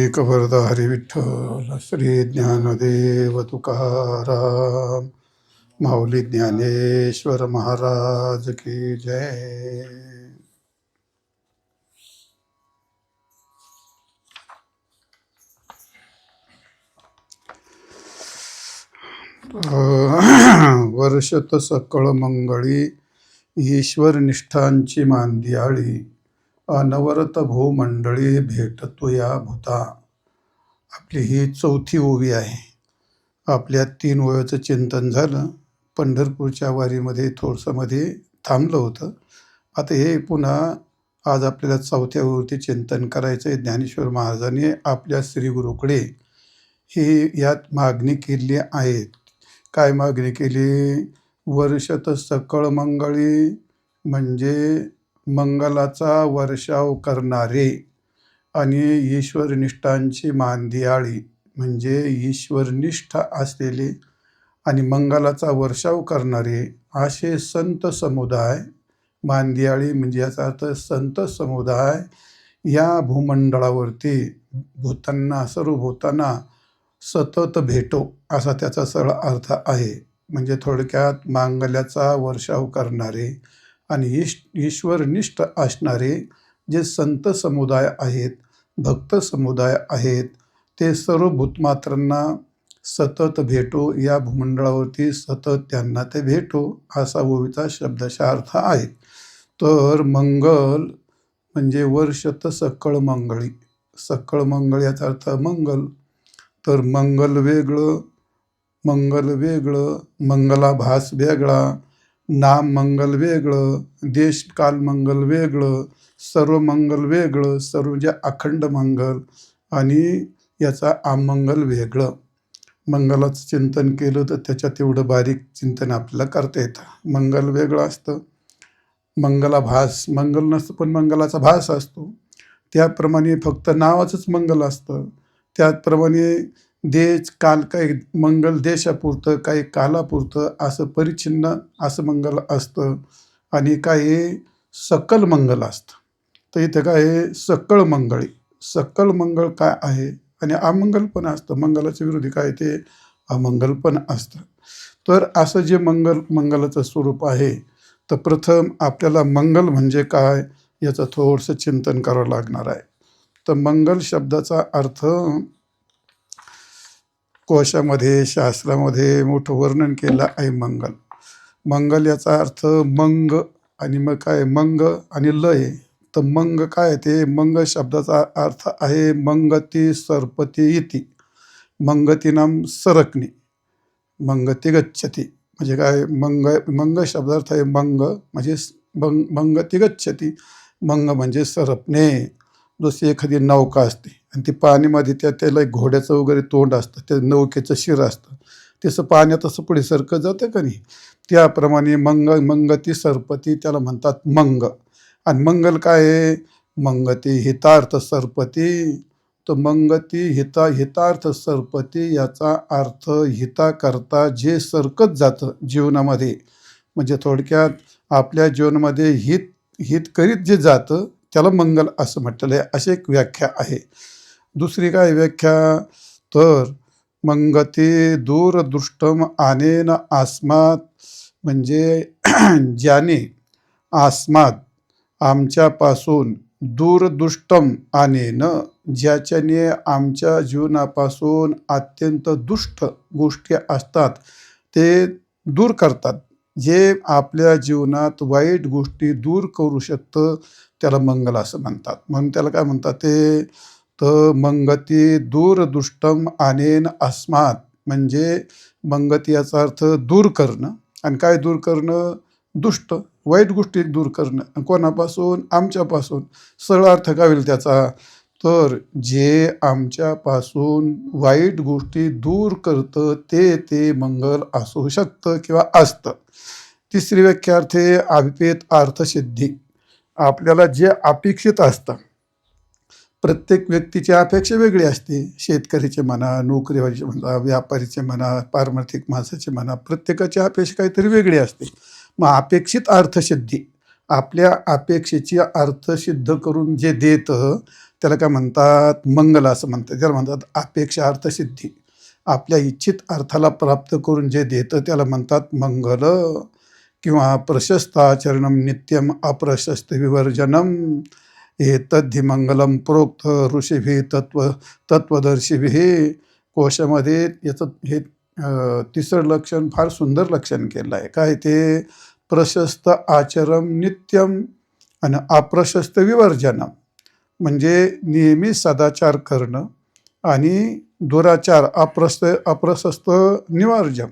एक वरदा हरी विठ्ठल श्री ज्ञानदेव तुकाराम माऊली ज्ञानेश्वर महाराज की जय. वर्षत सकळ मंगळी ईश्वर निष्ठांची मांदियाळी अनवरत भूमंडळी भेटतो या भूता. आपली ही चौथी ओवी आहे. आपल्या 3 ओव्याचं चिंतन झालं. पंढरपूरच्या वारीमध्ये थोडंसं मध्ये थांबलं होतं. आता हे पुन्हा आज आपल्याला 4थ्या ओवीवरती चिंतन करायचं आहे. ज्ञानेश्वर महाराजांनी आपल्या श्रीगुरूकडे ही यात मागणी केली आहे. काय मागणी केली? वर्षत सकळ मंगळी म्हणजे मंगलाचा वर्षाव करणारे आणि ईश्वरनिष्ठांची मांदियाळी म्हणजे ईश्वरनिष्ठ असलेले आणि मंगलाचा वर्षाव करणारे असे संत समुदाय. मांदियाळी म्हणजे याचा अर्थ संत समुदाय या भूमंडळावरती भूतांना सर्व भूतांना सतत भेटो असा त्याचा सरळ अर्थ आहे. म्हणजे थोडक्यात मांगल्याचा वर्षाव करणारे आणि ईश्वरनिष्ठ असणारे जे संत समुदाय आहेत, भक्त समुदाय आहेत, ते सर्व भूतमात्रांना सतत भेटो, या भूमंडळावरती सतत त्यांना ते भेटो असा ओवीचा शब्दशः अर्थ आहे. तर मंगल म्हणजे वर्षत सकळ मंगळी. सकळ मंगळ याचा अर्थ मंगल. तर मंगल वेगळं, मंगल वेगळं, मंगलाभास वेगळा, नाम मंगल वेगळं, देश काल मंगल वेगळं, सर्व मंगल वेगळं, सर्व जे अखंड मंगल आणि याचा अमंगल वेगळं. मंगलाचं चिंतन केलं तर त्याच्यात एवढं बारीक चिंतन आपल्याला करता येतं. मंगल वेगळं असतं, मंगलाभास मंगल नसतं पण मंगलाचा भास असतो. त्याप्रमाणे फक्त नावाचंच मंगल असतं. त्याचप्रमाणे देश काल काही मंगल देशापुरतं, काही कालापुरतं असं परिच्छिन्न असं मंगल असतं आणि काही सकल मंगल असतं. तर इथं काय आहे? सकळ मंगळी. सकळ मंगळ काय आहे आणि अमंगल पण असतं. मंगलाच्या विरोधी काय ते अमंगल पण असतं. तर असं जे मंगलाचं स्वरूप आहे, तर प्रथम आपल्याला मंगल म्हणजे काय याचं थोडंसं चिंतन करावं लागणार आहे. तर मंगल शब्दाचा अर्थ कोशामध्ये शास्त्रामध्ये मोठं वर्णन केलं आहे. मंगल मंगल याचा अर्थ मंग आणि मग काय मंग आणि लय. तर मंग काय ते? मंग शब्दाचा अर्थ आहे मंगती सरपती इति. मंगती नाम सरकणे, मंगती गच्छती म्हणजे काय? मंग शब्दार्थ आहे मंग म्हणजे मंगती गच्छती. मंग म्हणजे सरपणे. जशी एखादी नौका असते आणि ती पाण्यामध्ये त्याला घोड्याचं वगैरे तोंड असतं, त्या नौकेचं शिर असतं, तसं पाण्यात असं पुढे सरकत जातं का नाही, त्याप्रमाणे मंगती सरपती त्याला म्हणतात मंग. आणि मंगल काय आहे? मंगती हितार्थ सरपती. तर मंगती हितार्थ सरपती याचा अर्थ हिताकरता जे सरकत जातं जीवनामध्ये, म्हणजे थोडक्यात आपल्या जीवनामध्ये हित करीत जे जातं त्याला मंगल असं म्हटलेलं आहे. अशी एक व्याख्या आहे. दुसरी काय व्याख्या? तर मंगती दूरदृष्टम आनेन आस्मात म्हणजे ज्याने आस्मात आमच्यापासून, दूरदृष्टम आनेन ज्याच्याने आमच्या जीवनापासून अत्यंत दुष्ट गोष्टी असतात ते दूर करतात. जे आपल्या जीवनात वाईट गोष्टी दूर करू शकतं त्याला मंगल असं म्हणतात. म्हणून त्याला काय म्हणतात ते? तर मंगती दूरदृष्टम आनेन अस्मात म्हणजे मंगती याचा अर्थ दूर करणं. आणि काय दूर करणं? दुष्ट वाईट गोष्टी दूर करणं. कोणापासून? आमच्यापासून. सरळ अर्थ काय होईल त्याचा? तर जे आमच्यापासून वाईट गोष्टी दूर करतं ते मंगल असू शकतं किंवा असतं. तिसरी व्याख्या अर्थ आहे अभिप्रेत अर्थसिद्धी. आपल्याला जे अपेक्षित असतं, प्रत्येक व्यक्तीची अपेक्षा वेगळी असते. शेतकरीचे म्हणा, नोकरीवाल्याचे म्हणा, व्यापारीचे म्हणा, पारमार्थिक माणसाचे म्हणा, प्रत्येकाची अपेक्षा काहीतरी वेगळी असते. मग अपेक्षित अर्थसिद्धी आपल्या अपेक्षेची अर्थ सिद्ध करून जे देतं त्याला काय म्हणतात? मंगल असं म्हणतात. त्याला म्हणतात अपेक्षा अर्थसिद्धी. आपल्या इच्छित अर्थाला प्राप्त करून जे देतं त्याला म्हणतात मंगल. किंवा प्रशस्ताचरणं नित्यम अप्रशस्त विवर्जनम एतद्धि मंगलम प्रोक्त ऋषीभिः तत्वदर्शिभिः. कोशामध्ये याचं हे तिसरं लक्षण फार सुंदर लक्षण केलं आहे. काय ते? प्रशस्त आचरण नित्यम आणि अप्रशस्त विवर्जनम. म्हणजे नेहमी सदाचार करणं आणि दुराचार अप्रशस्त निवर्जन.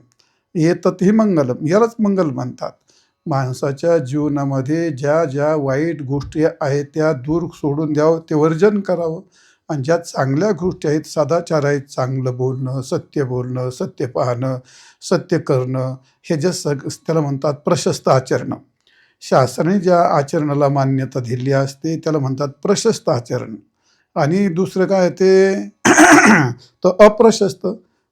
एतत् ही मंगलम, यालाच मंगल म्हणतात. माणसाच्या जीवनामध्ये ज्या ज्या वाईट गोष्टी आहेत त्या दूर सोडून द्यावं, ते वर्जन करावं. आणि ज्या चांगल्या गोष्टी आहेत, सदाचार आहेत, चांगलं बोलणं, सत्य पाहणं, सत्य करणं, हे जे त्याला म्हणतात प्रशस्त आचरण. शास्त्राने ज्या आचरणाला मान्यता दिली असते त्याला म्हणतात प्रशस्त आचरण. आणि दुसरं काय ते तर अप्रशस्त.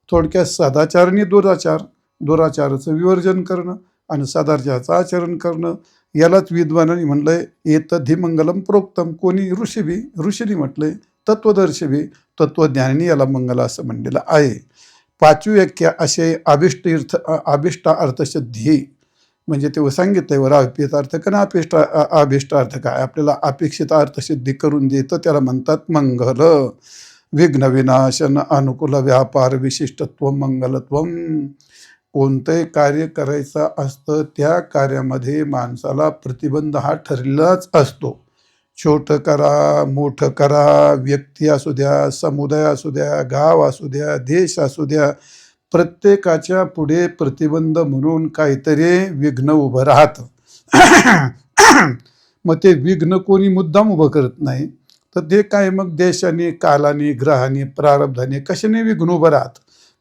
थोडक्यात सदाचार आणि दुराचाराचं विवर्जन करणं आणि सदाचाराचं आचरण करणं. यालाच विद्वानांनी म्हणलंय एतद्धि मंगलम प्रोक्तम. कोणी? ऋषींनी म्हटलंय. तत्वदर्शिभी, तत्वज्ञानी याला मंगल असं म्हणलेलं आहे. पाचवी व्याख्या असे अभिष्ट अर्थसिद्धी. म्हणजे ते सांगितलंय वर अपेक्षित अर्थ का ना अभिष्ट अर्थ काय, आपल्याला अपेक्षित अर्थसिद्धी करून देतं त्याला म्हणतात मंगल. विघ्न विनाशन अनुकूल व्यापार विशिष्टत्व मंगलत्व. कोणतंही कार्य करायचं असतं त्या कार्यामध्ये माणसाला प्रतिबंध हा ठरलेलाच असतो. छोटं करा, मोठं करा, व्यक्ती असू द्या, समुदाय असू द्या, गाव असू द्या, देश असू द्या, प्रत्येकाच्या पुढे प्रतिबंध म्हणून काहीतरी विघ्न उभं राहतं. मग ते विघ्न कोणी मुद्दाम उभं करत नाही, तर ते काय मग देशाने, कालाने, ग्रहाने, प्रारब्धाने कशाने विघ्न उभं राहत.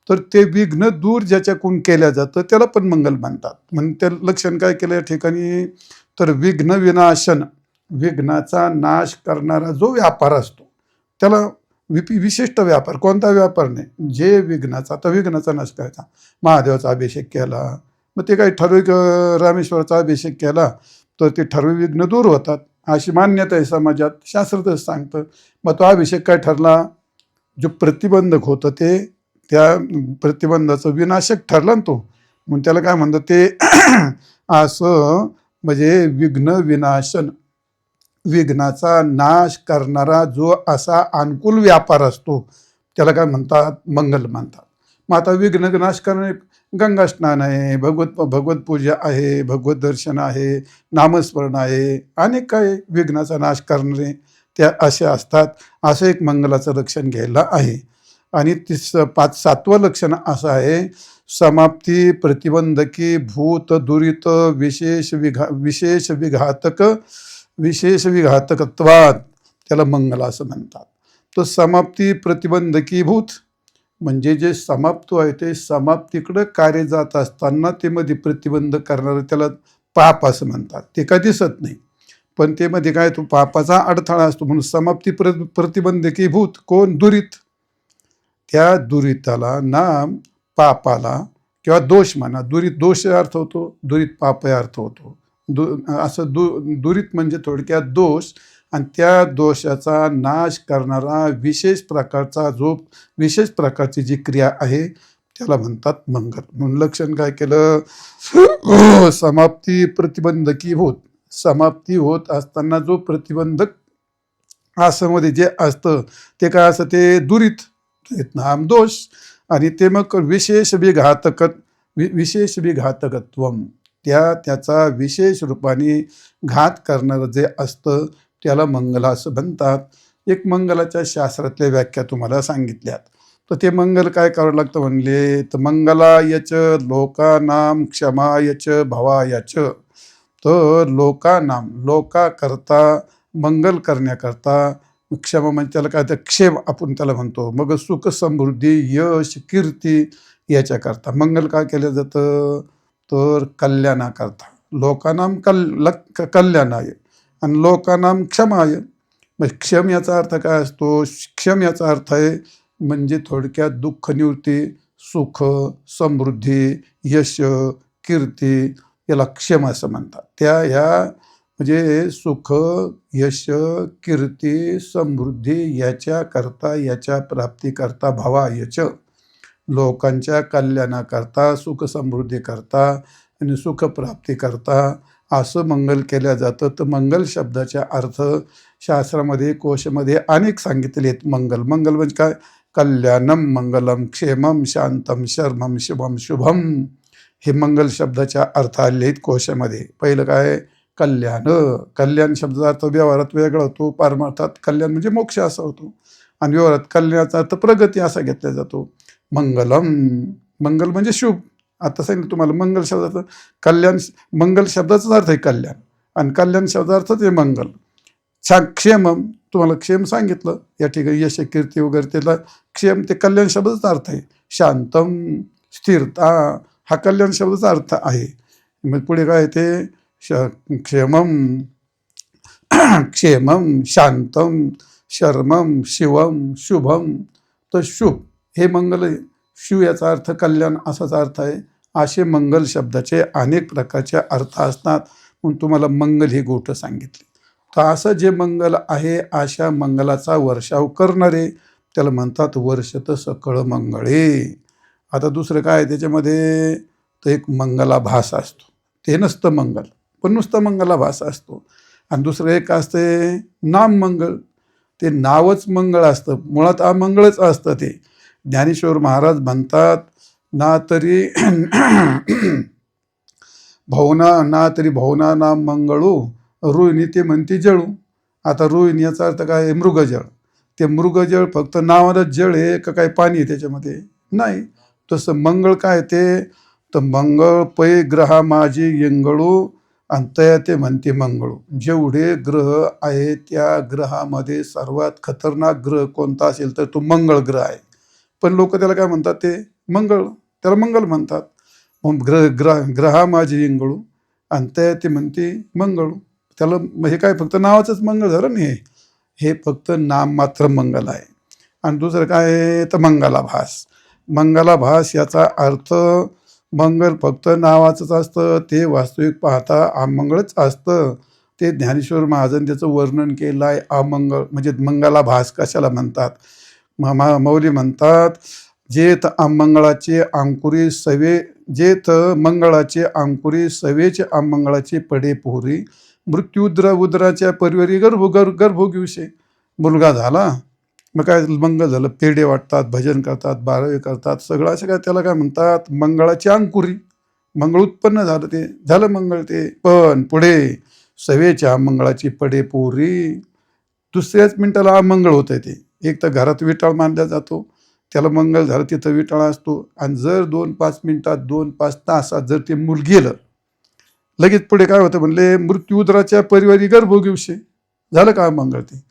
तर ते विघ्न दूर ज्याच्याकडून केल्या जातं त्याला पण मंगल म्हणतात. म्हणून ते लक्षण काय केलं या ठिकाणी? तर विघ्न विनाशन, विघ्नाचा नाश करणारा जो व्यापार असतो त्याला विशिष्ट व्यापार. कोणता व्यापार नाही, जे विघ्नाचा. आता विघ्नाचा नाश करायचा, महादेवाचा अभिषेक केला, मग ते काही ठराविक रामेश्वराचा अभिषेक केला तर ते ठराविक विघ्न दूर होतात अशी मान्यता आहे समाजात. शास्त्र तसं सांगतं. मग तो अभिषेक काय ठरला? जो प्रतिबंधक होतं ते त्या प्रतिबंधाचं विनाशक ठरला ना तो. म्हणून त्याला काय म्हणतात ते असं. म्हणजे विघ्न विनाशन, विघ्नाचा नाश करणारा जो असा अनुकूल व्यापार असतो त्याला काय म्हणतात? मंगल म्हणतात. मग आता विघ्न नाश करणे गंगा स्नान आहे, भगवत पूजा आहे, भगवत दर्शन आहे, नामस्मरण आहे, अनेक काय विघ्नाचा नाश करणारे त्या असे असतात. असं एक मंगलाचं लक्षण घ्यायला आहे. आणि सातवं लक्षण असं आहे समाप्ती प्रतिबंधकी भूत दुरित विशेष विघातकत्वात. त्याला मंगल असं म्हणतात. तो समाप्ती प्रतिबंधकी भूत म्हणजे जे समाप्तो आहे ते समाप्तीकडं कार्य जात असताना ते मध्ये प्रतिबंध करणारं त्याला पाप असं म्हणतात. ते काय दिसत नाही पण ते मध्ये काय तो पापाचा अडथळा असतो. म्हणून समाप्ती प्रतिबंधकी भूत कोण? दुरित. त्या दुरिताला नाम पापाला किंवा दोष म्हणा. दुरित दोष अर्थ होतो, दुरित पाप अर्थ होतो. असं दुरित म्हणजे थोडक्यात दोष. आणि त्या दोषाचा नाश करणारा विशेष प्रकारची जी क्रिया आहे त्याला म्हणतात मंगल. म्हणून लक्षण काय केलं? समाप्ती प्रतिबंधकी भूत. समाप्ती होत असताना जो प्रतिबंधक असं मध्ये जे असतं ते काय असतं? ते दुरित, नाम दोष. आणि ते मग विशेष विघातकत्व. त्याचा विशेष रूपाने घात करणारं जे असतं त्याला मंगल असं म्हणतात. एक मंगलाच्या शास्त्रातल्या व्याख्या तुम्हाला सांगितल्यात. तर ते मंगल काय करावं लागतं म्हणले? तर मंगलायच लोकानाम क्षमायच भवायच. तर लोकाकरता मंगल करण्याकरता, क्षमा म्हणजे त्याला काय? तर क्षेम आपण त्याला म्हणतो. मग सुख समृद्धी यश कीर्ती याच्याकरता मंगल काय केलं जातं? तर कल्याणाकरता. लोकानाम कल्याणाय आणि लोकानाम क्षमाय. मग क्षम याचा अर्थ काय असतो? क्षम याचा अर्थ आहे म्हणजे थोडक्यात दुःख निवृत्ती, सुख समृद्धी यश कीर्ती याला क्षम असं म्हणतात. ह्या म्हणजे सुख, यश, कीर्ती, समृद्धी याच्याकरता, याच्या प्राप्तीकरता भवायच, लोकांच्या कल्याणाकरता, सुखसमृद्धीकरता आणि सुखप्राप्तीकरता असं मंगल केलं जातं. तर मंगल शब्दाचा अर्थ शास्त्रामध्ये, कोशामध्ये अनेक सांगितले आहेत. मंगल म्हणजे काय? कल्याणम मंगलम, क्षेमम, शांतम, शर्मम, शुभम शुभम, हे मंगल शब्दाच्या अर्थ आले आहेत कोशामध्ये. पहिलं काय? कल्याण. कल्याण शब्दाचा अर्थ व्यवहारात वेगळा होतो, पारमार्थात कल्याण म्हणजे मोक्ष असा होतो, आणि व्यवहारात कल्याणाचा अर्थ प्रगती असा घेतला जातो. मंगलम, मंगल म्हणजे शुभ. आता सांगितलं तुम्हाला मंगल शब्दाचा कल्याण, मंगल शब्दाचाच अर्थ आहे कल्याण, आणि कल्याण शब्दाचा अर्थ ते मंगल. क्षेमम, तुम्हाला क्षेम सांगितलं या ठिकाणी, यश, कीर्ती वगैरे, त्याला क्षेम ते कल्याण शब्दाचा अर्थ आहे. शांतम, स्थिरता, हा कल्याण शब्दाचा अर्थ आहे. मग पुढे काय ते क्षेमम, क्षेमम, शांतम, शर्मम, शिवम, शुभम. तर शुभ हे मंगल आहे, शिव याचा अर्थ कल्याण असाच अर्थ आहे. असे मंगल शब्दाचे अनेक प्रकारचे अर्थ असतात, म्हणून तुम्हाला मंगल ही गोष्ट सांगितली. तर असं जे मंगल आहे, अशा मंगलाचा वर्षाव करणारे त्याला म्हणतात वर्षत सकळ मंगळे. आता दुसरं काय त्याच्यामध्ये? तर एक मंगलाभास असतो, ते नसतं मंगल, पण नुसतं मंगलाभास असतो. आणि दुसरं एक असते नाम मंगल, ते नावच मंगळ असतं, मुळात अमंगळच असतं ते. ज्ञानेश्वर महाराज म्हणतात ना तरी भवना नाम मंगळू, रोहिणी ते म्हणते जळू. आता रोहिणी याचा अर्थ काय? मृगजळ. ते मृगजळ फक्त नावालाच जळ आहे का काय पाणी आहे त्याच्यामध्ये? नाही. तसं मंगळ काय ते? तर मंगळ पै ग्रहा माझी यंगळू, अंतया ते म्हणते मंगळू. जेवढे ग्रह आहे त्या ग्रहामध्ये सर्वात खतरनाक ग्रह कोणता असेल तर तो मंगळ ग्रह आहे. पण लोक त्याला काय म्हणतात? ते मंगळ, त्याला मंगल म्हणतात. मग ग्रहा माझी यंगळू, अंतया ते म्हणते मंगळू. त्याला हे काय फक्त नावाचंच मंगळ झालं नाही, हे फक्त नाम मात्र मंगल आहे. आणि दुसरं काय आहे? तर मंगलाभास. मंगलाभास याचा अर्थ मंगल फक्त नावाचंच असतं, ते वास्तविक पाहता अमंगळच असतं. ते ज्ञानेश्वर महाराजांनी त्याचं वर्णन केलं आहे. अमंगळ म्हणजे मंगलाभास कशाला म्हणतात? मौली म्हणतात, जेथ अमंगळाचे अंकुरी सवे, जेथ मंगळाचे अंकुरी सवेचे अमंगळाचे पडे पोहरी, मृत्यूद्र उदराच्या परिवारी गर्भोगविषय. मुलगा झाला मग काय मंगल झालं, पेढे वाटतात, भजन करतात, बारावे करतात, सगळं असं काय, त्याला काय म्हणतात? मंगळाची अंकुरी. मंगळ उत्पन्न झालं, ते झालं मंगळ. ते पण पुढे सवेच्या अमंगळाची पडे पोरी, दुसऱ्याच मिनिटाला अमंगळ होतं. ते एक तर घरात विटाळ मानला जातो, त्याला मंगल झालं, तिथं विटाळ असतो. आणि जर 2-5 मिनिटात, 2-5 तासात जर ते मूल गेलं, लगेच पुढे काय होतं म्हणले? मृत्यू उदराच्या परिवारी गर्भोगविषय. झालं का मंगळ? ते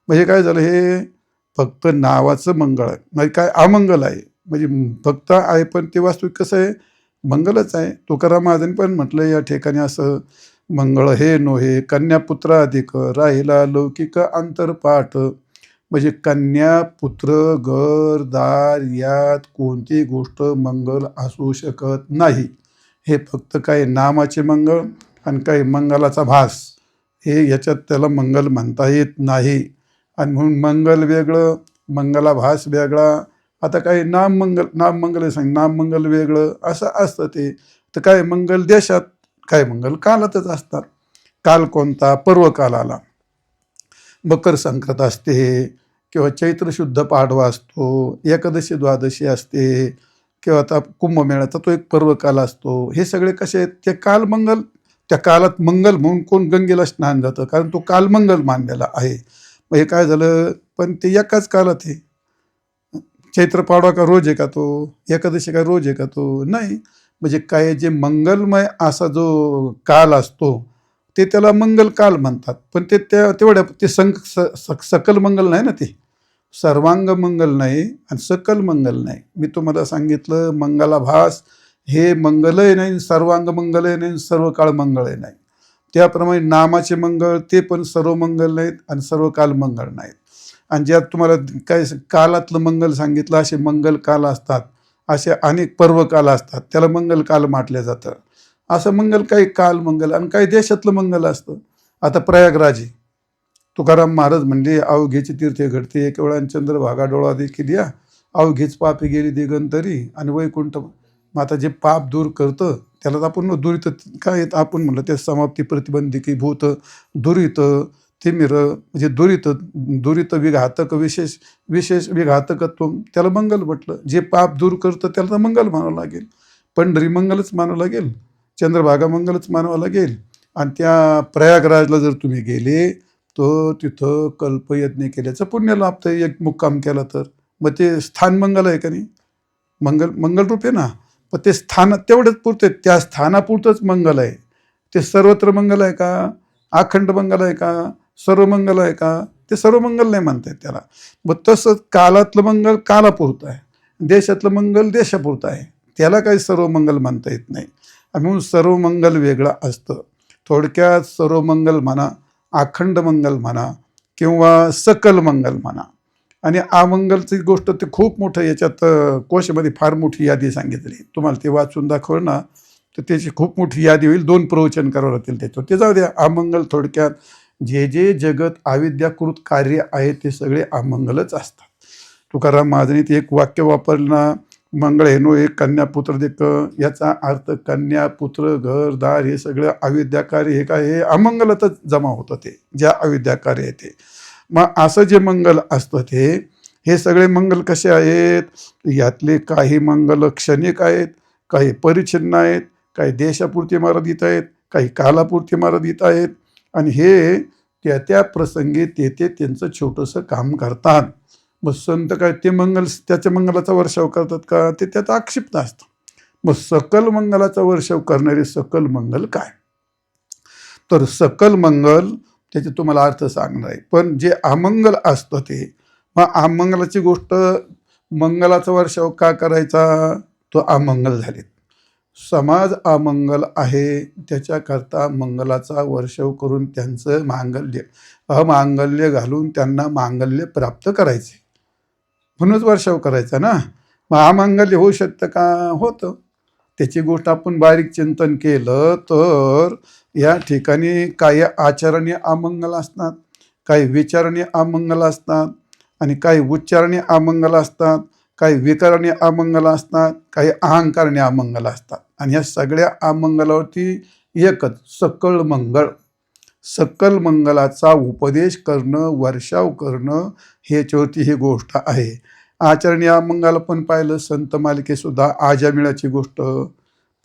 म्हणजे काय झालं? हे फक्त नावाचं मंगळ आहे, म्हणजे काय अमंगल आहे. म्हणजे फक्त आहे पण ते वास्तविक कसं आहे? मंगलच आहे. तुकाराम महाराजांनी पण म्हटलं या ठिकाणी असं, मंगळ हे नोहे कन्यापुत्र अधिक, राहिला लौकिक अंतरपाठ. म्हणजे कन्या, पुत्र, घर, दार यात कोणती गोष्ट मंगल असू शकत नाही. हे फक्त काही नामाचे मंगळ आणि काही मंगलाचा भास, हे याच्यात त्याला मंगल म्हणता येत नाही. आणि म्हणून मंगल वेगळं, मंगलाभास वेगळा. आता काही नाम मंगल सांग, नाम मंगल वेगळं असं असतं ते. तर काय मंगल देशात, काय मंगल कालातच असतात. काल कोणता? पर्वकाल आला, मकर संक्रांत असते, किंवा चैत्र शुद्ध पाडवा असतो, एकादशी द्वादशी असते, किंवा आता कुंभमेळ्याचा तो एक पर्वकाल असतो. हे सगळे कसे आहेत? ते काल मंगल. त्या कालात मंगल म्हणून कोण गंगेला स्नान जातं, कारण तो काल मंगल मानलेला आहे. मग हे काय झालं? पण ते एकाच कालात आहे. चैत्र पाडवा का रोज आहे का तो? एकादशी का रोज आहे का तो? नाही. म्हणजे काय जे मंगलमय असा जो काल असतो ते त्याला मंगल काल म्हणतात. पण ते तेवढ्या ते सकल मंगल नाही ना, ते सर्वांग मंगल नाही आणि सकल मंगल नाही. मी तुम्हाला सांगितलं मंगलाभास हे मंगलही नाही, सर्वांग मंगलही नाही, सर्व काळ मंगळही नाही. त्याप्रमाणे नामाचे मंगळ ते पण सर्व मंगल नाहीत आणि सर्व काल मंगळ नाहीत. आणि ज्यात तुम्हाला काय कालातलं मंगल सांगितलं, असे मंगल काल असतात, असे अनेक पर्वकाल असतात, त्याला मंगल काल म्हटलं जातं. असं मंगल काही काल मंगल आणि काही देशातलं मंगल असतं. आता प्रयागराज आहे. तुकाराम महाराज म्हणले अवघेची तीर्थे घडते एक वेळा चंद्रभागा डोळा देखील या, अवघेच पापी गेली दिगंतरी आणि वैकुंठ. मग आता जे पाप दूर करतं त्याला आपण दुरित काय आपण म्हणलं ते समाप्ती प्रतिबंधिकी भूत दुरित तिमिर म्हणजे दुरित विघातक विशेष विशेष विघातकत्व त्याला मंगल म्हटलं. जे पाप दूर करतं त्याला तर मंगल म्हणावं लागेल. पंढरी मंगलच मानावं लागेल, चंद्रभागा मंगलच मानावं लागेल. आणि त्या प्रयागराजला जर तुम्ही गेले तर तिथं कल्पयज्ञ केल्याचं पुण्य लाभतं एक मुक्काम केला तर. मग ते स्थान मंगल आहे का नाही? मंगल रूप आहे ना. पण ते स्थान तेवढंच पुरते, त्या स्थानापुरतंच मंगल आहे. ते सर्वत्र मंगल आहे का? अखंड मंगल आहे का? सर्व मंगल आहे का? ते सर्व मंगल नाही म्हणता येत त्याला. मग तसंच कालातलं मंगल कालापुरतं आहे, देशातलं मंगल देशापुरतं आहे, त्याला काही सर्व मंगल म्हणता येत नाही. आणि म्हणून सर्व मंगल वेगळं असतं. थोडक्यात सर्व मंगल म्हणा, अखंड मंगल म्हणा किंवा सकल मंगल म्हणा. आणि अमंगलची गोष्ट ते खूप मोठं याच्यात कोशामध्ये फार मोठी यादी सांगितली. तुम्हाला ते वाचून दाखवलं ना तर त्याची खूप मोठी यादी होईल. 2 प्रवचन करावं लागतील त्याच्यावर. ते जाऊ द्या. अमंगल थोडक्यात जे जे जगत अविद्याकृत कार्य आहे ते सगळे अमंगलच असतात. तुकाराम महाराजांनी ते एक वाक्य वापरलं ना, मंगळ हेनो एक कन्या पुत्र देक. याचा अर्थ कन्या पुत्र घरदार हे सगळं अविद्याकार्य हे काय हे अमंगलातच जमा होतं. ते ज्या अविद्याकार्य आहे ते. मग असं जे मंगल असतं ते हे सगळे मंगल कसे आहेत? यातले काही मंगल क्षणिक आहेत, काही परिच्छिन्न आहेत, काही देशापुरते मर्यादित आहेत, काही कालापुरते मर्यादित आहेत. आणि हे त्या त्या प्रसंगी ते त्यांचं छोटंसं काम करतात. मग संत काय ते मंगल त्याच्या मंगलाचा वर्षाव करतात का? ते त्यात आक्षिप्त असतं. मग सकल मंगलाचा वर्षाव करणारे सकल मंगल काय? तर सकल मंगल त्याचे तुम्हाला अर्थ सांगणार आहे. पण जे अमंगल असतं ते, मग अमंगलाची गोष्ट मंगलाचा वर्षाव का करायचा? तो अमंगल झाले. समाज अमंगल आहे त्याच्याकरता मंगलाचा वर्षाव करून त्यांचं मांगल्य अमांगल्य घालून त्यांना मांगल्य प्राप्त करायचे म्हणूनच वर्षाव करायचा ना. मग अमांगल्य होऊ शकतं का? होतं. त्याची गोष्ट आपण बारीक चिंतन केलं तर या ठिकाणी काही आचरणे अमंगल असतात, काही विचारणे अमंगल असतात आणि काही उच्चारणे अमंगल असतात, काही विकारणे अमंगल असतात, काही अहंकारणे अमंगल असतात. आणि या सगळ्या अमंगलावरती एकच सकल मंगळ, सकल मंगलाचा उपदेश करणं वर्षाव करणं ह्याच्यावरती ही गोष्ट आहे. आचरणी अमंगल पण पाहिलं संत मालिकेसुद्धा आजामिळाची गोष्ट.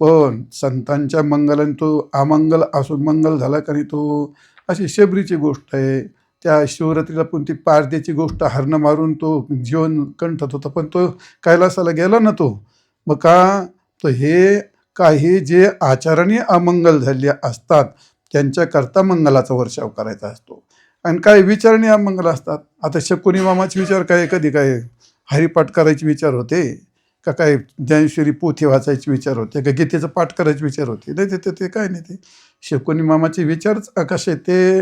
पण संतांच्या मंगलाने तो अमंगल असून मंगल झाला का नाही तो अशी शबरीची गोष्ट आहे. त्या शिवरात्रीला पण ती पारद्याची गोष्ट हरणं मारून तो जीवन कंठत होता, पण तो कैलासाला गेला ना तो. मग का? तर हे काही जे आचरणी अमंगल झाले असतात त्यांच्याकरता मंगलाचा वर्षाव करायचा असतो. आणि काही विचारणी अमंगल असतात. आता शकुनी मामाचे विचार काय कधी काय हरिपाठ करायचे विचार होते का? काय ज्ञानेश्वरी पोथी वाचायचे विचार होते का? गीतेचं पाठ करायचे विचार होते? नाही. ते काय नाही. ते शकुनी मामाचे विचारच कसे ते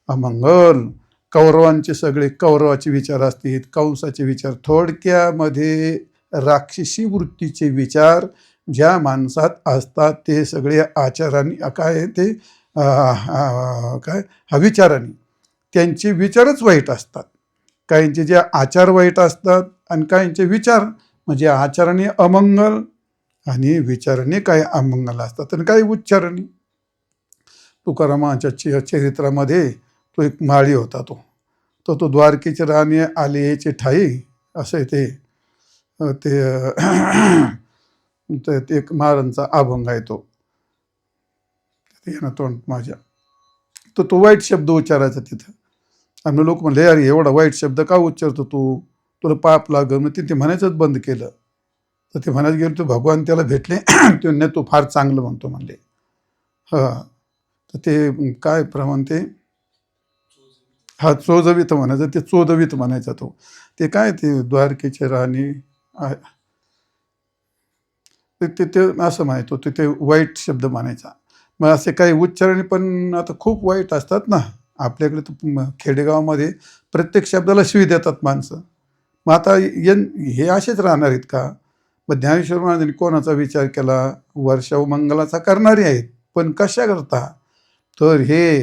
अमंगल. कौरवांचे सगळे कौरवाचे विचार असतील, कंसाचे विचार, थोडक्यामध्ये राक्षसी वृत्तीचे विचार ज्या माणसात असतात ते सगळे आचारांनी काय ते काय विचारांनी त्यांचे विचारच वाईट असतात. काहींचे जे आचार वाईट असतात आणि काहींचे विचार म्हणजे आचाराने अमंगल आणि विचाराने काही अमंगल असतात आणि काही उच्चारणी. तुकारामाच्या चरित्रामध्ये तो एक माळी होता. तो द्वारकेची राणी आलेची ठाई असं ते ते एक महाराजांचा अभंग आहे. तो ना तोंड माझ्या तो वाईट शब्द उच्चारायचा तिथं. आणि लोक म्हणले अरे एवढा वाईट शब्द का उच्चारतो तू, तुला पाप लागल. मग ते म्हणायचंच बंद केलं. तर ते म्हणायचं गेलं तर भगवान त्याला भेटले. ते नाही तू फार चांगलं म्हणतो म्हणले. हां. तर ते काय प्रमाण ते चोजवीत म्हणायचं. ते चोदवीत म्हणायचा तो. ते काय ते द्वारकेचे राणी ते असं म्हणायचो. ते वाईट शब्द म्हणायचा. मग असे काही उच्चारणे पण आता खूप वाईट असतात ना. आपल्याकडे तर खेडेगावामध्ये प्रत्येक शब्दाला शिवी देतात माणसं. मग आता हे असेच राहणार आहेत का? मग ज्ञानेश्वर महाराजांनी कोणाचा विचार केला? वर्षाव मंगलाचा करणारे आहेत. पण कशा करता? तर हे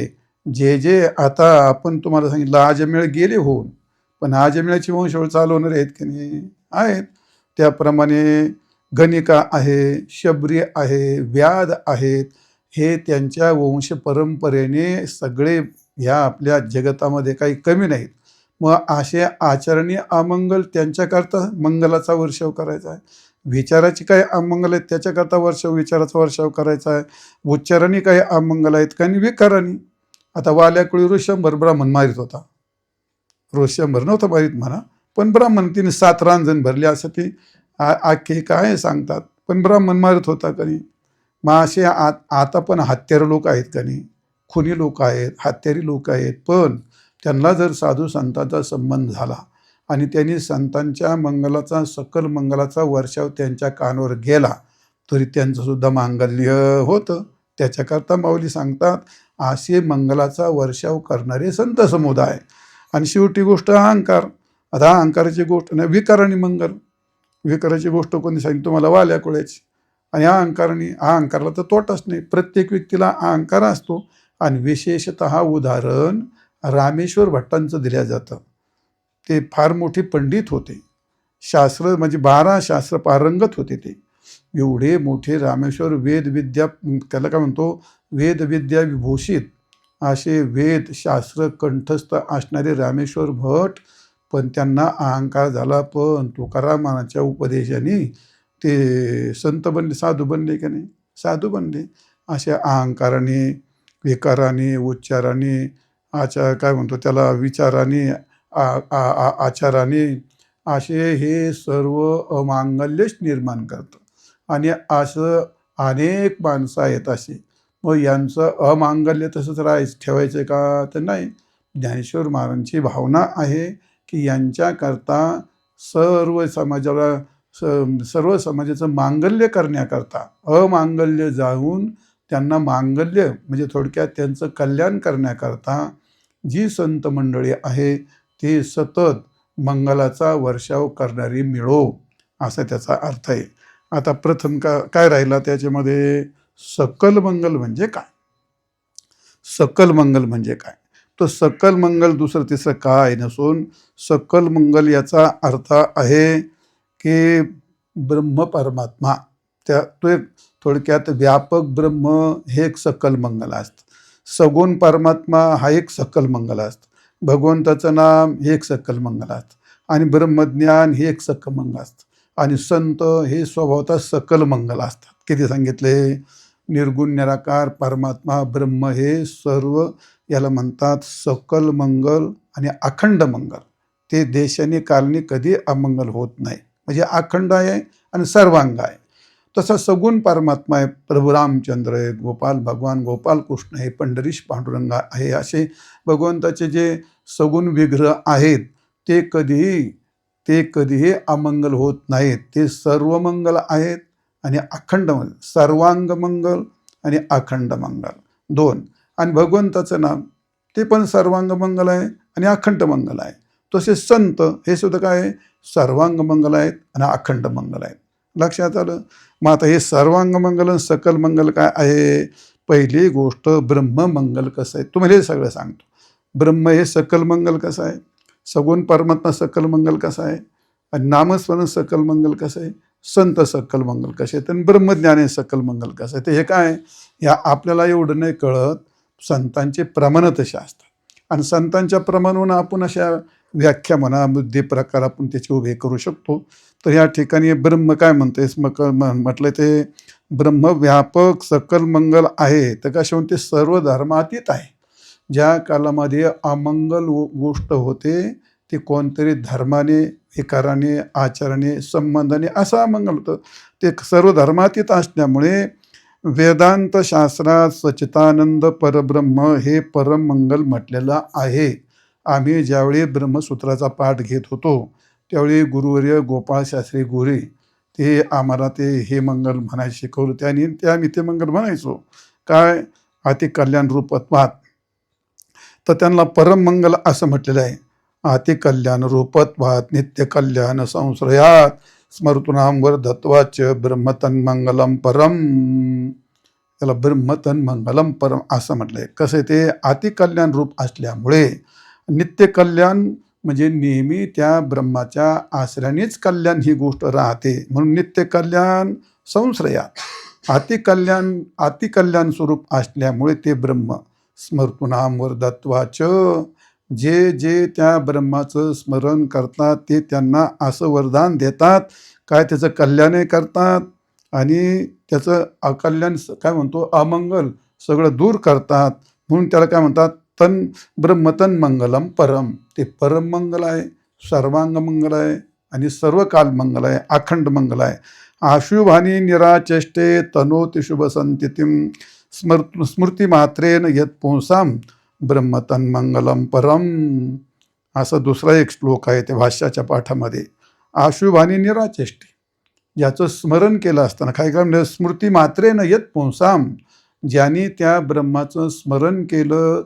जे जे आता आपण तुम्हाला सांगितलं अजमेळ गेले होऊन, पण अजमेळची वंशावळ चालवणारे आहेत की नाही? आहेत. त्याप्रमाणे गणिका आहे, शबरी आहे, व्याध आहेत. हे त्यांच्या वंश परंपरेने सगळे ह्या आपल्या जगतामध्ये काही कमी नाहीत. मग असे आचरणी अमंगल त्यांच्याकरता मंगलाचा वर्षाव करायचा आहे. विचाराची काही अमंगल आहेत त्याच्याकरता विचाराचा वर्षाव करायचा आहे. उच्चाराने काही अमंगल आहेत काही विकाराने. आता वाल्याकुळी ऋषंभर ब्राह्मण मारित होता. ऋषंभर नव्हता मारित म्हणा, पण ब्राह्मण तिने 7 रांजण भरली असं ती आख्ये काय सांगतात. पण ब्राह्मण मारित होता कधी. मग असे आता पण हत्यारे लोक आहेत का नाही, खुनी लोक आहेत, हत्यारी लोक आहेत. पण त्यांना जर साधू संतांचा संबंध झाला आणि त्यांनी संतांच्या मंगलाचा सकल मंगलाचा वर्षाव त्यांच्या कानावर गेला तरी त्यांचं सुद्धा मांगल्य होतं. त्याच्याकरता माऊली सांगतात असे मंगलाचा वर्षाव करणारे संत समुदाय. आणि शेवटी गोष्ट अहंकार. आता अहंकाराची गोष्ट नाही, विकाराने मंगल. विकाराची गोष्ट कोणी सांगितली तुम्हाला? वाल्याकुळ्याची. आणि अहंकारला तर तोटाच नाही. प्रत्येक व्यक्तीला अहंकार असतो. आणि विशेषतः उदाहरण रामेश्वर भट्टांचं दिलं जातं. ते फार मोठे पंडित होते. शास्त्र म्हणजे 12 शास्त्र पारंगत होते. ते एवढे मोठे रामेश्वर वेदविद्या, त्याला काय म्हणतो, वेदविद्या विभूषित असे वेद शास्त्र कंठस्थ असणारे रामेश्वर भट. पण त्यांना अहंकार झाला. पण तुकारामाच्या उपदेशाने ते संत बनले, साधू बनले की नाही? साधू बनले. अशा अहंकाराने, विकाराने, उच्चाराने, काय म्हणतो त्याला, विचाराने, आचाराने असे हे सर्व अमांगल्यच निर्माण करतं. आणि असं अनेक माणसं आहेत अशी. मग यांचं अमांगल्य तसंच ठेवायचं का? तर नाही. ज्ञानेश्वर महाराजांची भावना आहे की यांच्याकरता सर्व समाजाचं मांगल्य करण्याकरता अमांगल्य जाऊन त्यांना मांगल्य म्हणजे थोडक्यात त्यांचं कल्याण करण्याकरता जी संत मंडळी आहे ते सतत मंगलाचा वर्षाव करणारी मिळो, असा त्याचा अर्थ आहे. आता प्रथम काय राहिला त्याच्यामध्ये? सकल मंगल म्हणजे काय? सकल मंगल म्हणजे काय? तो सकल मंगल दुसरं तिसरं काय नसून सकल मंगल याचा अर्थ आहे की ब्रह्म परमात्मा, तो एक थोडक्यात व्यापक ब्रह्म हे एक सकल मंगल असतं. सगुण परमात्मा हा एक सकल मंगल असतं. भगवंताचं नाम हे एक सकल मंगल असतं. आणि ब्रह्मज्ञान हे एक सकल मंगल असतं. आणि संत हे स्वभावतः सकल मंगल असतात. किती सांगितले? निर्गुण निराकार परमात्मा ब्रह्म हे सर्व याला म्हणतात सकल मंगल आणि अखंड मंगल. ते देशाने कालने कधी अमंगल होत नाही. म्हणजे अखंड आहे आणि सर्वांग आहे. तसा सगुण परमात्मा आहे. प्रभू रामचंद्र आहे, गोपाल भगवान गोपाल कृष्ण आहे, पंढरीश पांडुरंग आहे. असे भगवंताचे जे सगुण विग्रह आहेत ते कधीही अमंगल होत नाहीत. ते सर्व मंगल आहेत आणि अखंड मंगल, सर्वांग मंगल आणि अखंड मंगल दोन. आणि भगवंताचं नाम ते पण सर्वांग मंगल आहे आणि अखंड मंगल आहे. तसे संत हे सुद्धा काय सर्वांग मंगल आहेत आणि अखंड मंगल आहेत. लक्षात आलं? मग आता हे सर्वांग मंगल आणि सकल मंगल काय आहे? पहिली गोष्ट ब्रह्ममंगल कसं आहे तुम्हाला हे सगळं सांगतो. ब्रह्म हे सकल मंगल कसं आहे, सगुण परमात्मा सकल मंगल कसं आहे, आणि नामस्मरण सकल मंगल कसं आहे, संत सकल मंगल कसे आहेत, आणि ब्रह्मज्ञान हे सकल मंगल कसं आहे. ते हे काय या आपल्याला एवढं नाही कळत. संतांचे प्रमाण तसे असतात आणि संतांच्या प्रमाणावरून आपण अशा व्याख्या म्हणा मुद्दे प्रकार आपण त्याचे उभे करू शकतो. तर या ठिकाणी ब्रह्म काय म्हणतेस म्हटलं ते ब्रह्म व्यापक सकल मंगल आहे. तर कशा म्हणते सर्व धर्मातीत आहे. ज्या कालामध्ये अमंगल गोष्ट होते ते कोणतरी धर्माने विकाराने आचाराने संबंधाने असं अमंगल होतं. ते सर्व धर्मातीत असल्यामुळे वेदांत शास्त्रात सच्चिदानंद परब्रह्म हे परम मंगल म्हटलेलं आहे. आम्ही ज्यावेळी ब्रह्मसूत्राचा पाठ घेत होतो त्यावेळी गुरुवर्य गोपाळ शास्त्री गोरे ते आम्हाला ते हे मंगल म्हणायला शिकवलं. ते आम्ही ते मंगल म्हणायचो. काय अति कल्याण रूपत्वात. तर त्यांना परम मंगल असं म्हटलेलं आहे. अति कल्याण रूपत्वात नित्य कल्याण संश्रयात स्मृतुनाम वर्धत्वाच ब्रह्मतन्मंगलम परम. त्याला ब्रह्मतन मंगलम परम असं म्हटलंय. कसं आहे ते अतिकल्याण रूप असल्यामुळे नित्यकल्याण म्हणजे नेहमी त्या ब्रह्माच्या आश्रयानेच कल्याण ही गोष्ट राहते. म्हणून नित्यकल्याण संश्रयात अतिकल्याण स्वरूप असल्यामुळे ते ब्रह्म स्मर्तुनाम वरदत्वाच, जे जे त्या ब्रह्माचं स्मरण करतात ते त्यांना असं वरदान देतात काय त्याचं कल्याणही करतात आणि त्याचं अकल्याण काय म्हणतो अमंगल सगळं दूर करतात. म्हणून त्याला काय म्हणतात तन ब्रह्मतन मंगलम परम. ते परम मंगल आहे, सर्वांग मंगल आहे आणि सर्व काल मंगल आहे, अखंड मंगल आहे. आशुभानी निराचेष्टे तनोति शुभ संतितिम स्मृती मात्रेन यत पुंसाम ब्रह्मतन मंगलम परम. असा दुसरा एक श्लोक आहे त्या भाष्याच्या पाठामध्ये. आशुभानी निराचेष्टे, याचं स्मरण केलं असताना काय काय स्मृती मात्रेन यत पुंसाम, ज्यांनी त्या ब्रह्माचं स्मरण केलं,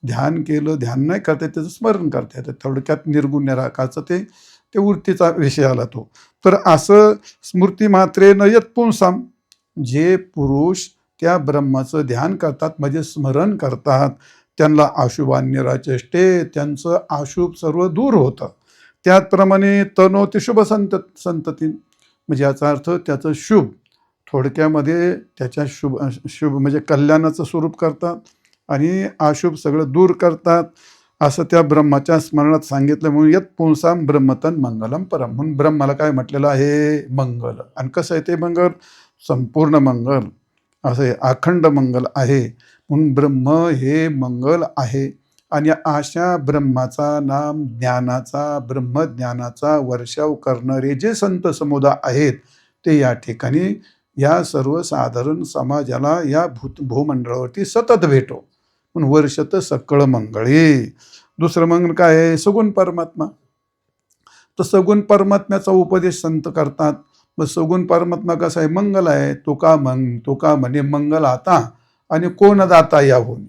ध्यान केलं, ध्यान नाही करता त्याचं स्मरण करता येतं. थोडक्यात निर्गुण निराकारचं ते वृत्तीचा विषय आला तो. तर असं स्मृती मात्रेन यत पुंसाम, जे पुरुष त्या ब्रह्माचं ध्यान करतात म्हणजे स्मरण करतात त्यांना अशुभान निराचेष्टे, त्यांचं अशुभ सर्व दूर होतं. त्याचप्रमाणे तनोति शुभ संतती, म्हणजे याचा अर्थ त्याचं शुभ, थोडक्यामध्ये त्याच्या शुभ म्हणजे कल्याणाचं स्वरूप करतात आणि अशुभ सगळं दूर करतात असं त्या ब्रह्माच्या स्मरणात सांगितलं. म्हणून यत पुंसाम ब्रह्मतन मंगलम परम. म्हणून ब्रह्माला काय म्हटलेलं आहे मंगल. आणि कसं आहे ते मंगल संपूर्ण मंगल असं आहे, अखंड मंगल आहे. म्हणून ब्रह्म हे मंगल आहे. आणि अशा ब्रह्माचा नाम ज्ञानाचा ब्रह्मज्ञानाचा वर्षाव करणारे जे संत समुदाय आहेत ते या ठिकाणी या सर्वसाधारण समाजाला या भूमंडळावरती सतत भेटो. म्हणून वर्षत सकळ मंगळे. दुसरं मंगल काय आहे सगुण परमात्मा. तर सगुण परमात्म्याचा उपदेश संत करतात. मग सगुण परमात्मा कसा आहे मंगल आहे. तो का म्हणे मंगल आता आणि कोण दाता याहून.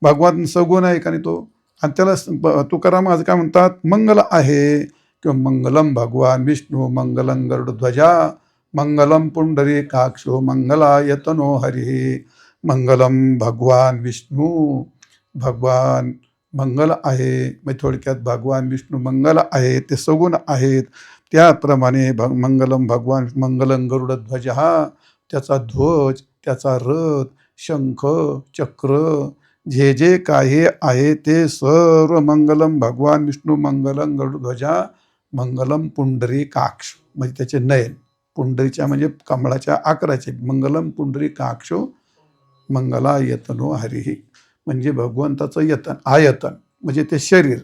भगवान सगुण आहे का नाही तो, आणि त्याला तुकाराम आज काय म्हणतात मंगल आहे किंवा मंगलम भगवान विष्णू मंगलम गरुडध्वजा मंगलम पुंडरीकाक्षो मंगलायतनो हरी. मंगलम भगवान विष्णू, भगवान मंगल आहे. मग थोडक्यात भगवान विष्णू मंगल आहे, ते सगुण आहेत. त्याप्रमाणे मंगलम भगवान मंगलम गरुडध्वज, हा त्याचा ध्वज, त्याचा रथ, शंख चक्र जे जे काही आहे ते सर्व मंगलम भगवान विष्णू मंगलम गरुडध्वजा मंगलम पुंडरीकाक्ष, म्हणजे त्याचे नयन पुंडरीच्या म्हणजे कमळाच्या आकाराचे. मंगलम पुंडरीकाक्षो मंगलायतनो हरिही, म्हणजे भगवंताचं यतन. आयतन म्हणजे ते शरीर,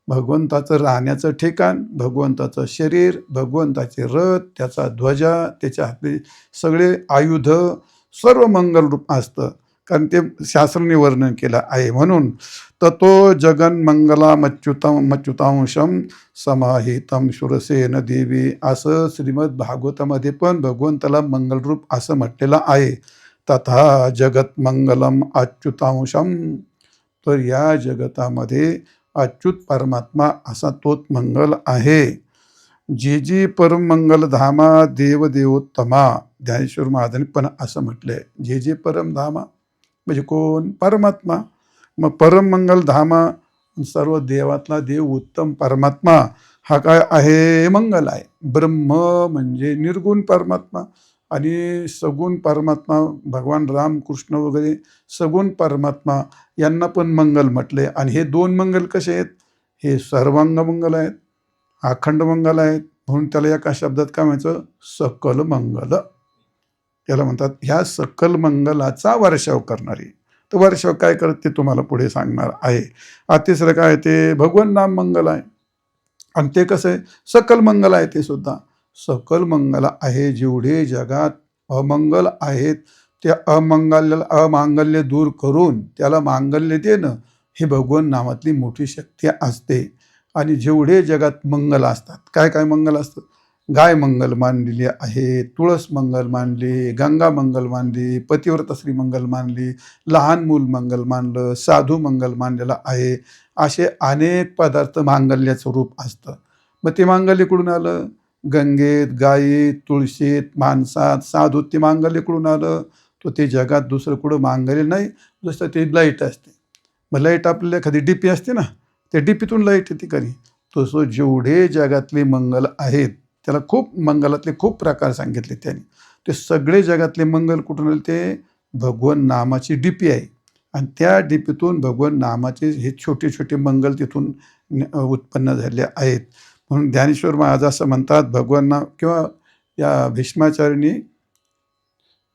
भगवंताचं राहण्याचं ठिकाण, भगवंताचं शरीर, भगवंताचे रथ, त्याचा ध्वजा, त्याच्या हाती सगळे आयुध, सर्व मंगल रूप असतं. कारण ते शास्त्राने वर्णन केलं आहे. म्हणून ततो जगन मच्युतांशम समाहितम शूरसेन देवी, असं श्रीमद भागवतामध्ये पण भगवंताला मंगलरूप असं म्हटलेलं आहे. तथा जगत मंगलम अच्युतांशम, तर या जगतामध्ये अच्युत परमात्मा असा तोच मंगल आहे. जी जी परम मंगल धामा देवदेवोत्तमा, ज्ञानेश्वर महाराजांनी पण असं म्हटलंय. जे जे परम धामा म्हणजे कोण परमात्मा. मग परम मंगल धामा सर्व देवातला देव उत्तम परमात्मा हा काय आहे मंगल आहे. ब्रह्म म्हणजे निर्गुण परमात्मा आणि सगुण परमात्मा भगवान राम कृष्ण वगैरे सगुण परमात्मा यांना पण मंगल म्हटले. आणि हे दोन मंगल कसे आहेत, हे सर्वांग मंगल आहेत, अखंड मंगल आहेत. म्हणून त्याला एका शब्दात काय म्हणायचं सकल मंगल. त्याला म्हणतात ह्या सकल मंगलाचा वर्षाव करणारी. तर वर्षाव काय करत ते तुम्हाला पुढे सांगणार आहे. तिसरं काय ते भगवान नाम मंगल आहे. आणि ते कसं आहे सकल मंगल आहे. ते सुद्धा सकल मंगल आहे. जेवढे जगात अमंगल आहेत त्या अमांगल्य दूर करून त्याला मांगल्य देणं हे भगवान नामातली मोठी शक्ती असते. आणि जेवढे जगात मंगल असतात, काय काय मंगल असतं, गाय मंगल मानलेली आहे, तुळस मंगल मानली, गंगा मंगल मानली, पतिव्रता श्री मंगल मानली, लहान मूल मंगल मानलं, साधू मंगल मानलेलं आहे. असे अनेक पदार्थ मांगल्याचं रूप असतं. मग ते मांगल्य कुठून आलं, गंगेत, गायीत, तुळशीत, माणसात, साधूत ते मांगल्य कुठून आलं, तो ते जगात दुसरं कुठं मागेल नाही. जसं ते लाईट असते, मग लाईट आपल्याला एखादी डीपी असते ना, त्या डीपीतून लाईट येते कधी. तसं जेवढे जगातले मंगल आहेत, त्याला खूप मंगलातले खूप प्रकार सांगितले त्यांनी. ते सगळे जगातले मंगल कुठून आले? ते भगवान नामाची डीपी आहे, आणि त्या डीपीतून भगवान नामाचे हे छोटे छोटे मंगल तिथून उत्पन्न झाले आहेत. म्हणून ज्ञानेश्वर महाराज असं म्हणतात, भगवान नाम किंवा या भीष्माचार्यांनी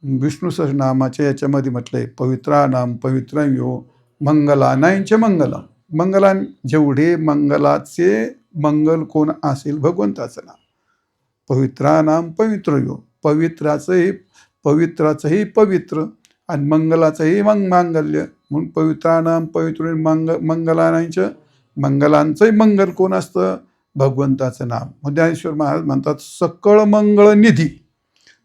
विष्णू सहस्रनामाच्या याच्यामध्ये म्हटलंय, पवित्रा नाम पवित्रं यो मंगलानांचे मंगलम. मंगलान जेवढे मंगलाचे मंगल कोण असेल? भगवंताचं नाम. पवित्रा नाम पवित्र यो, पवित्राचंही पवित्र आणि मंगलाचंही मांगल्य. म्हणून पवित्रा नाम पवित्र मंगलानांचं, मंगलांचंही मंगल कोण असतं? भगवंताचं नाम. मग ज्ञानेश्वर महाराज म्हणतात, सकळ मंगळ निधी.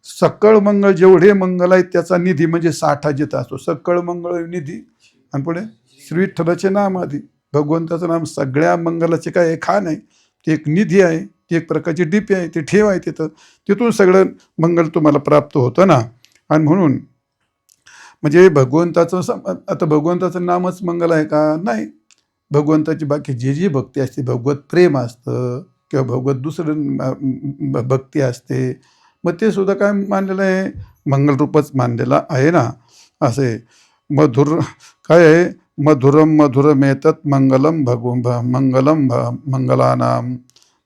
सकळ मंगळ जेवढे मंगल आहेत त्याचा निधी म्हणजे साठा जिथं असतो, सकळ मंगळ निधी. आणि पुढे श्री विठ्ठलाचे नाम आधी. भगवंताचं नाम सगळ्या मंगलाचे काय आहे? खाण आहे. ते एक निधी आहे, ती एक प्रकारची डीपी आहे, ते ठेव आहे तिथं. तिथून सगळं मंगल तुम्हाला प्राप्त होतं ना. आणि म्हणून म्हणजे भगवंताचं आता भगवंताचं नामच मंगल आहे का? नाही. भगवंताची बाकी जी जी भक्ती असते, भगवत प्रेम असतं किंवा भगवत दुसरं भक्ती असते, मग ते सुद्धा काय मानलेलं आहे? मंगलरूपच मानलेलं आहे ना. असे मधुर काय आहे? मधुरम मधुरमेतत् मंगलम मंगलम मंगलानाम.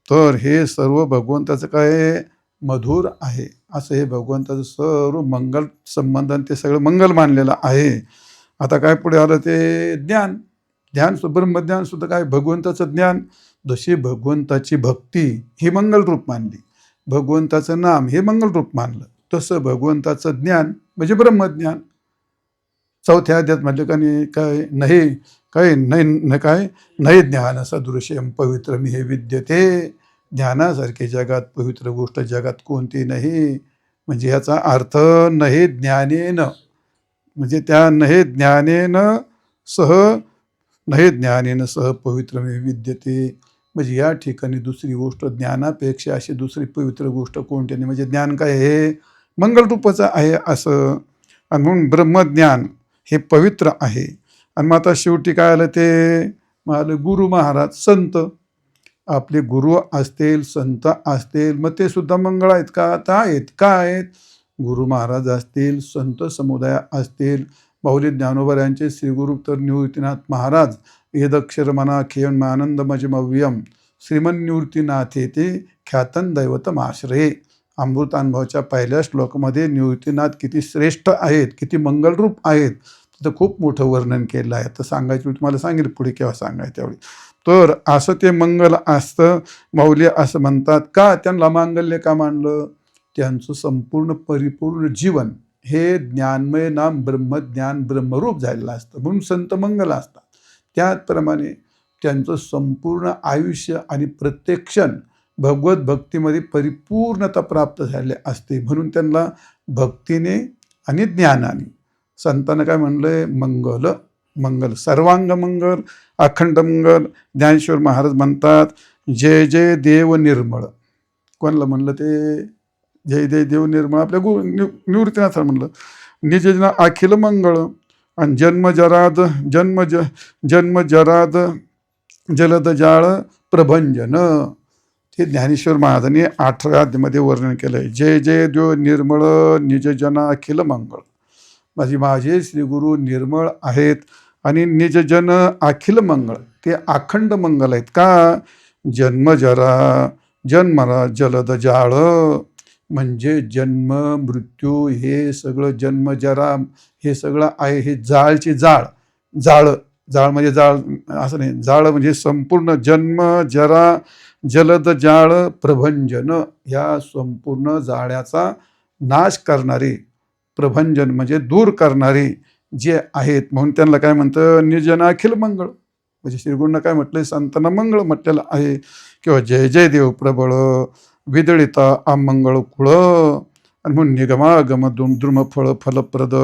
तर हे सर्व भगवंताचं काय आहे? मधुर आहे. असं हे भगवंताचं सर्व मंगल संबंधन ते सगळं मंगल मानलेलं आहे. आता काय पुढे आलं? ते ज्ञान. ब्रह्मज्ञान सुद्धा काय? भगवंताचं ज्ञान. जशी भगवंताची भक्ती ही मंगलरूप मानली, भगवंताचं नाम हे मंगलरूप मानलं, तसं भगवंताचं ज्ञान म्हणजे ब्रह्मज्ञान. चौथ्या अध्यायात म्हटलं का नाही? काय नाही काय नाही काय नाही ज्ञान सदृश्यम पवित्र मी हे विद्यते. ज्ञानासारखे जगात पवित्र गोष्ट जगात कोणती नाही. म्हणजे याचा अर्थ नाही ज्ञानेन, म्हणजे त्या नाही ज्ञानेन सह पवित्र मी विद्यते. म्हणजे या ठिकाणी दुसरी गोष्ट ज्ञानापेक्षा अशी दुसरी पवित्र गोष्ट कोणती नाही. म्हणजे ज्ञान काय हे मंगलरूपाचं आहे असं. आणि म्हणून ब्रह्मज्ञान हे पवित्र आहे. आणि मग आता शेवटी काय आलं? ते मग गुरु महाराज, संत. आपले गुरु असतील, संत असतील, मग ते सुद्धा मंगळ आहेत का? आता आहेत. का आहेत? गुरु महाराज असतील, संत समुदाय असतील, माऊली ज्ञानोबा यांचे श्रीगुरु तर निवृत्तीनाथ महाराज, वेदक्षर मना खेयन आनंदमजमव्यम श्रीमन निवृत्तीनाथे ते ख्यातन दैवतम आश्रये. अमृतानुभवाच्या पहिल्या श्लोकामध्ये निवृत्तीनाथ किती श्रेष्ठ आहेत, किती मंगलरूप आहेत, तिथं खूप मोठं वर्णन केलं आहे. तर सांगायचं तुम्हाला सांगेल पुढे केव्हा सांगायचं त्यावेळी. तर असं ते मंगल असतं. माऊली असं म्हणतात का? त्यांना मांगल्य का मानलं? त्यांचं संपूर्ण परिपूर्ण जीवन हे ज्ञानमय नाम ब्रह्मज्ञान ब्रह्मरूप झालेलं असतं, म्हणून संत मंगल असतात. त्याचप्रमाणे त्यांचं संपूर्ण आयुष्य आणि प्रत्येक क्षण भगवत भक्तीमध्ये परिपूर्णता प्राप्त झाले असते, म्हणून त्यांना भक्तीने आणि ज्ञानाने संतांना काय म्हणलंय? मंगल सर्वांग मंगल अखंड मंगल. ज्ञानेश्वर महाराज म्हणतात, जय जय देव निर्मळ. कोणाला म्हणलं ते? जय जय देव निर्मळ आपल्या निवृत्तीनाथ म्हणलं. निजजना अखिल मंगळ आणि जन्म जराद जलद जाळ प्रभंजन. हे ज्ञानेश्वर महाराजांनी 18व्या अध्यायामध्ये वर्णन केलं आहे. जय जय देव निर्मळ निजजना अखिल मंगळ. माझे श्रीगुरु निर्मळ आहेत आणि निजजन अखिल मंगळ, ते अखंड मंगल आहेत. का? जन्मरा जलद जाळ. म्हणजे जन्म मृत्यू हे सगळं, जन्मजरा हे सगळं आहे, हे जाळची जाळ म्हणजे जाळ असं नाही, जाळ म्हणजे संपूर्ण जन्म जरा जलद जाळ प्रभंजन, ह्या संपूर्ण जाळ्याचा नाश करणारे, प्रभंजन म्हणजे दूर करणारे जे आहेत. म्हणून त्यांना काय म्हणतं? निर्जन अखिल मंगळ. म्हणजे श्रीगुरूंना काय म्हटलंय? संतांना मंगळ म्हटलेलं आहे. किंवा जय जय देव प्रबळ विदळिता अमंगळ कुळ. आणि म्हणून निगमागम द्रुम फलप्रद.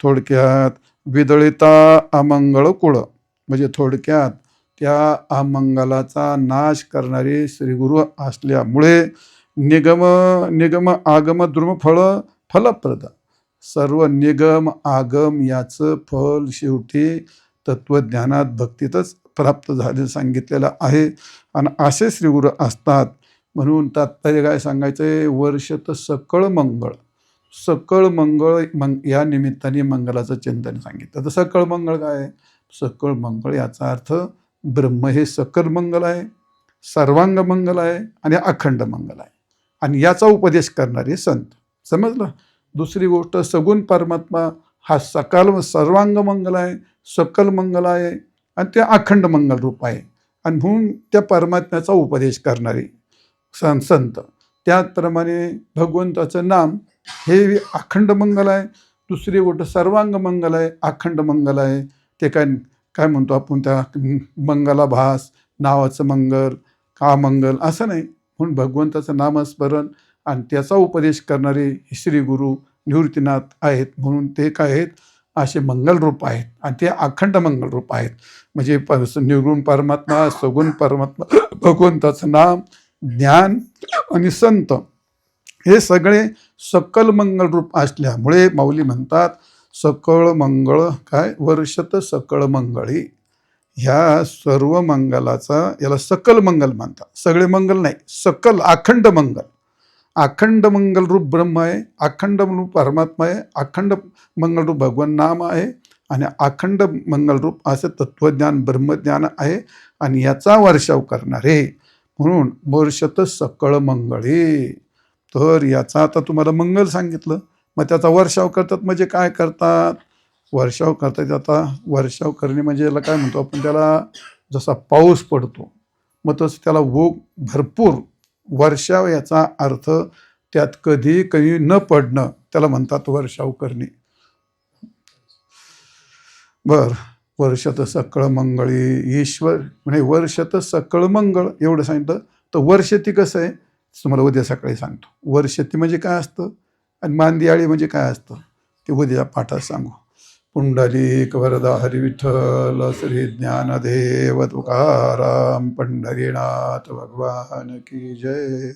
थोडक्यात विदळिता अमंगळ कुळ म्हणजे थोडक्यात त्या अमंगलाचा नाश करणारे श्रीगुरु असल्यामुळे निगम आगम द्रुम फलप्रद, सर्व निगम आगम याचं फल शेवटी तत्वज्ञानात भक्तीतच प्राप्त झाले सांगितलेलं आहे. आणि असे श्रीगुरु असतात. म्हणून तात्पर्य काय सांगायचं आहे, वर्षत सकळ मंगळ. सकळ मंगळ या निमित्ताने मंगलाचं चिंतन सांगितलं. तर सकळ मंगळ काय आहे? सकळ मंगळ याचा अर्थ ब्रह्म हे सकल मंगल आहे, सर्वांग मंगल आहे आणि अखंड मंगल आहे. आणि याचा उपदेश करणारे संत. समजलं? दुसरी गोष्ट, सगुण परमात्मा हा सकाल सर्वांग मंगल आहे, सकल मंगल आहे आणि ते अखंड मंगल रूप आहे. आणि म्हणून त्या परमात्म्याचा उपदेश करणारे संत. त्याचप्रमाणे भगवंताचं नाम हे अखंड मंगल आहे. दुसरी गोष्ट सर्वांग मंगल आहे, अखंड मंगल आहे. ते काय काय म्हणतो आपण त्या मंगलाभास, नावाचं मंगल, का मंगल असं नाही. म्हणून भगवंताचं नामस्मरण आणि त्याचा उपदेश करणारे श्री गुरु निवृत्तीनाथ आहेत. म्हणून ते काय आहेत? असे मंगल रूप आहेत आणि ते अखंड मंगल रूप आहेत. म्हणजे निर्गुण परमात्मा, सगुण परमात्मा, भगवंताचं नाम, ज्ञान आणि संत हे सगळे सकल मंगल रूप असल्यामुळे माऊली म्हणतात सकळ मंगळ काय? वर्षत सकळ मंगळी. ह्या सर्व मंगलाचा याला सकल मंगल म्हणतात. सगळे मंगल नाही, सकल अखंड मंगल. अखंड मंगल रूप ब्रह्म आहे, अखंड रूप परमात्मा आहे, अखंड मंगल रूप भगवान नाम आहे आणि अखंड मंगल रूप असं तत्वज्ञान ब्रह्मज्ञान आहे. आणि याचा वर्षाव करणारे म्हणून वर्षत सकळ मंगळी. तर याचा आता तुम्हाला मंगल सांगितलं. मग त्याचा वर्षाव करतात म्हणजे काय करतात? वर्षाव करतात. आता वर्षाव करणे म्हणजे याला काय म्हणतो आपण? त्याला जसा पाऊस पडतो मग तसं त्याला भरपूर वर्षाव, याचा अर्थ त्यात कधी कधी न पडणं, त्याला म्हणतात वर्षाव करणे. बर, वर्षत सकळ मंगळी ईश्वर म्हणजे वर्षत सकळ मंगळ एवढं सांगितलं. तर वर्षती कसं आहे तुम्हाला उद्या सकाळी सांगतो. वर्षती म्हणजे काय असतं आणि मांदियाळी म्हणजे काय असतं ते उद्या पाठात सांगू. पुंडलिक वरदा हरी विठ्ठल श्री ज्ञानदेव तुकाराम पंढरीनाथ भगवान की जय.